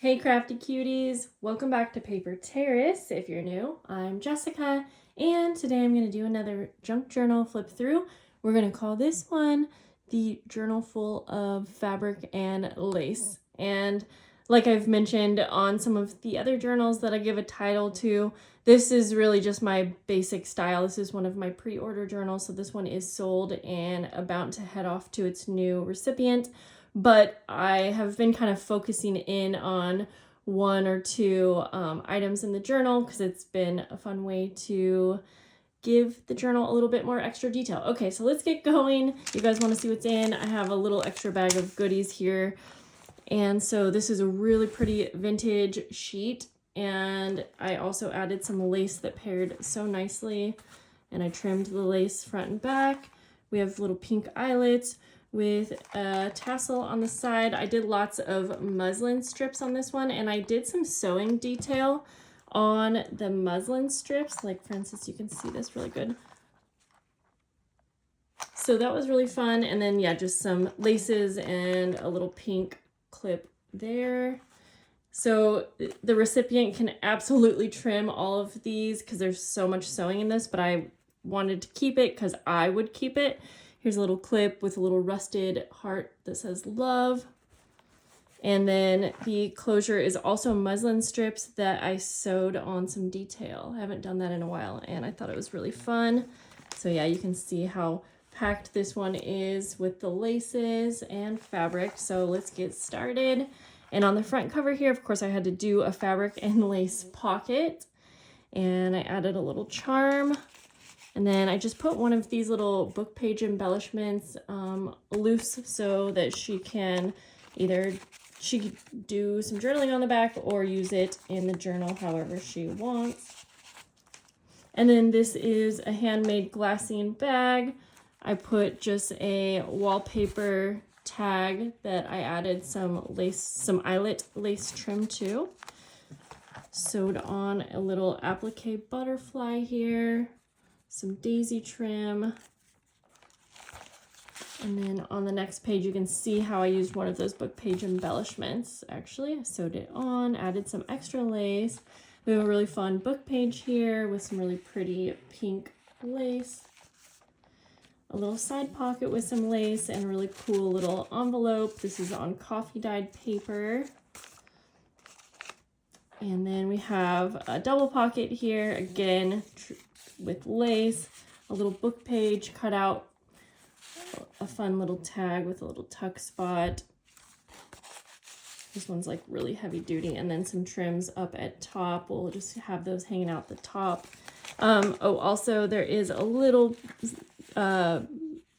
Hey crafty cuties, welcome back to Paper Terrace. If you're new, I'm Jessica, and today I'm going to do another junk journal flip through. We're going to call this one the Journal Full of Fabric and Lace. And like I've mentioned on some of the other journals that I give a title to, this is really just my basic style. This is one of my pre-order journals, so this one is sold and about to head off to its new recipient. But I have been kind of focusing in on one or two items in the journal because it's been a fun way to give the journal a little bit more extra detail. Okay, so let's get going. You guys want to see what's in? I have a little extra bag of goodies here. And so this is a really pretty vintage sheet. And I also added some lace that paired so nicely. And I trimmed the lace front and back. We have little pink eyelets with a tassel on the side. I did lots of muslin strips on this one, and I did some sewing detail on the muslin strips. Like, for instance, you can see this really good. So that was really fun. And then, yeah, just some laces and a little pink clip there. So the recipient can absolutely trim all of these because there's so much sewing in this, but I wanted to keep it because I would keep it. Here's a little clip with a little rusted heart that says love. And then the closure is also muslin strips that I sewed on some detail. I haven't done that in a while, and I thought it was really fun. So yeah, you can see how packed this one is with the laces and fabric. So let's get started. And on the front cover here, of course, I had to do a fabric and lace pocket. And I added a little charm. And then I just put one of these little book page embellishments loose so that she can do some journaling on the back or use it in the journal however she wants. And then this is a handmade glassine bag. I put just a wallpaper tag that I added some eyelet lace trim to. Sewed on a little applique butterfly here. Some daisy trim. And then on the next page, you can see how I used one of those book page embellishments. Actually, I sewed it on, added some extra lace. We have a really fun book page here with some really pretty pink lace. A little side pocket with some lace and a really cool little envelope. This is on coffee dyed paper. And then we have a double pocket here, again, with lace, a little book page cut out, a fun little tag with a little tuck spot. This one's like really heavy duty, and then some trims up at top. We'll just have those hanging out the top. Also there is a little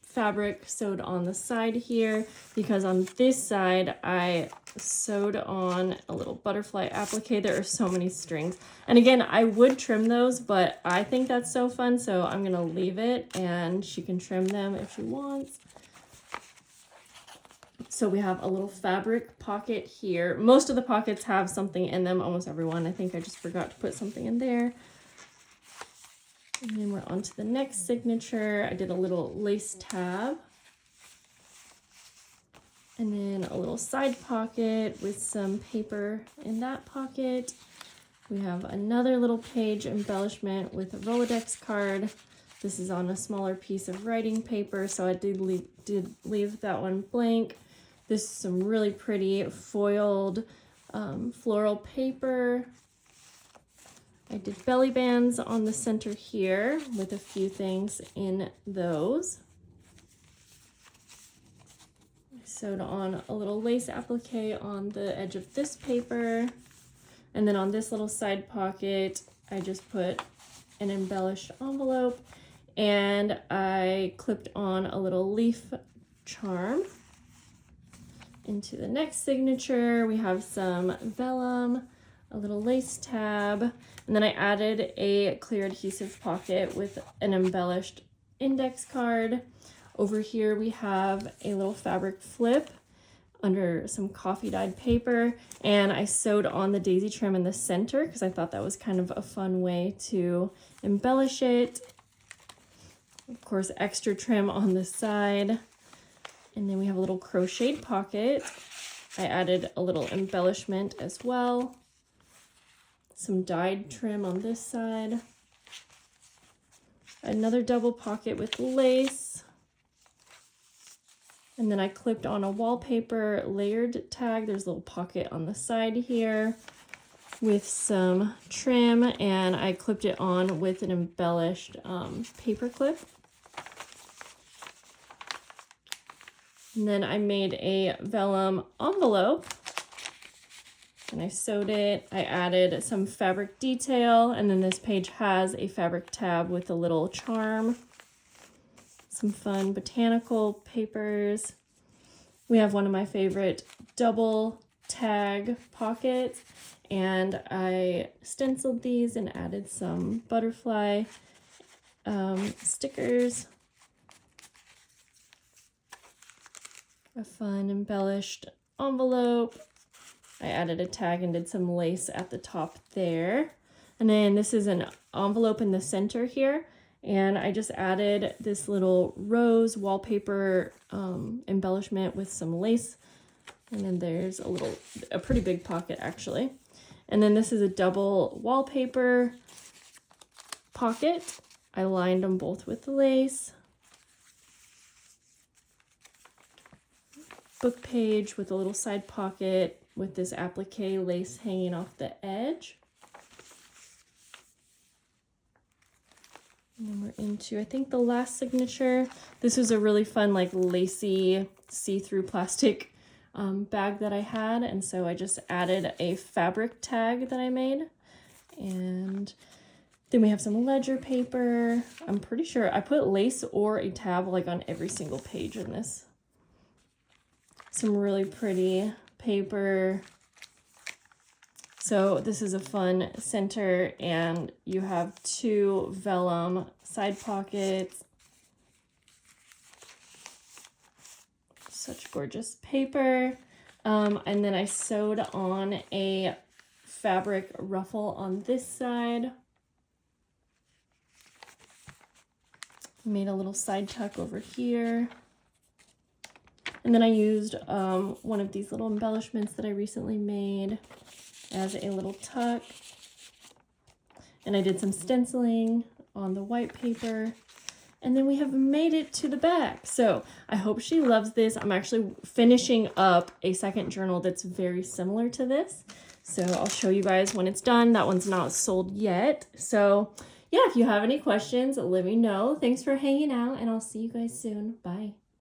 fabric sewed on the side here because on this side I sewed on a little butterfly applique. There are so many strings, and again, I would trim those, but I think that's so fun, so I'm gonna leave it and she can trim them if she wants. So we have a little fabric pocket here. Most of the pockets have something in them, almost everyone. I think I just forgot to put something in there. And then we're on to the next signature. I did a little lace tab. And then a little side pocket with some paper in that pocket. We have another little page embellishment with a Rolodex card. This is on a smaller piece of writing paper, so I did leave that one blank. This is some really pretty foiled floral paper. I did belly bands on the center here with a few things in those. I sewed on a little lace applique on the edge of this paper. And then on this little side pocket, I just put an embellished envelope, and I clipped on a little leaf charm. Into the next signature, we have some vellum, a little lace tab, and then I added a clear adhesive pocket with an embellished index card. Over here we have a little fabric flip under some coffee dyed paper, and I sewed on the daisy trim in the center because I thought that was kind of a fun way to embellish it. Of course, extra trim on the side. And then we have a little crocheted pocket I added a little embellishment as well. Some dyed trim on this side. Another double pocket with lace. And then I clipped on a wallpaper layered tag. There's a little pocket on the side here with some trim, and I clipped it on with an embellished paper clip. And then I made a vellum envelope and I sewed it. I added some fabric detail, and then this page has a fabric tab with a little charm. Some fun botanical papers. We have one of my favorite double tag pockets, and I stenciled these and added some butterfly stickers. A fun embellished envelope. I added a tag and did some lace at the top there. And then this is an envelope in the center here. And I just added this little rose wallpaper embellishment with some lace. And then there's a pretty big pocket actually. And then this is a double wallpaper pocket. I lined them both with lace. Book page with a little side pocket with this applique lace hanging off the edge. And then we're into, I think, the last signature. This was a really fun, like, lacy, see-through plastic bag that I had. And so I just added a fabric tag that I made. And then we have some ledger paper. I'm pretty sure I put lace or a tab, like, on every single page in this. Some really pretty paper. So this is a fun center, and you have two vellum side pockets. Such gorgeous paper. And then I sewed on a fabric ruffle on this side. Made a little side tuck over here. And then I used one of these little embellishments that I recently made as a little tuck. And I did some stenciling on the white paper. And then we have made it to the back. So I hope she loves this. I'm actually finishing up a second journal that's very similar to this. So I'll show you guys when it's done. That one's not sold yet. So yeah, if you have any questions, let me know. Thanks for hanging out, and I'll see you guys soon. Bye.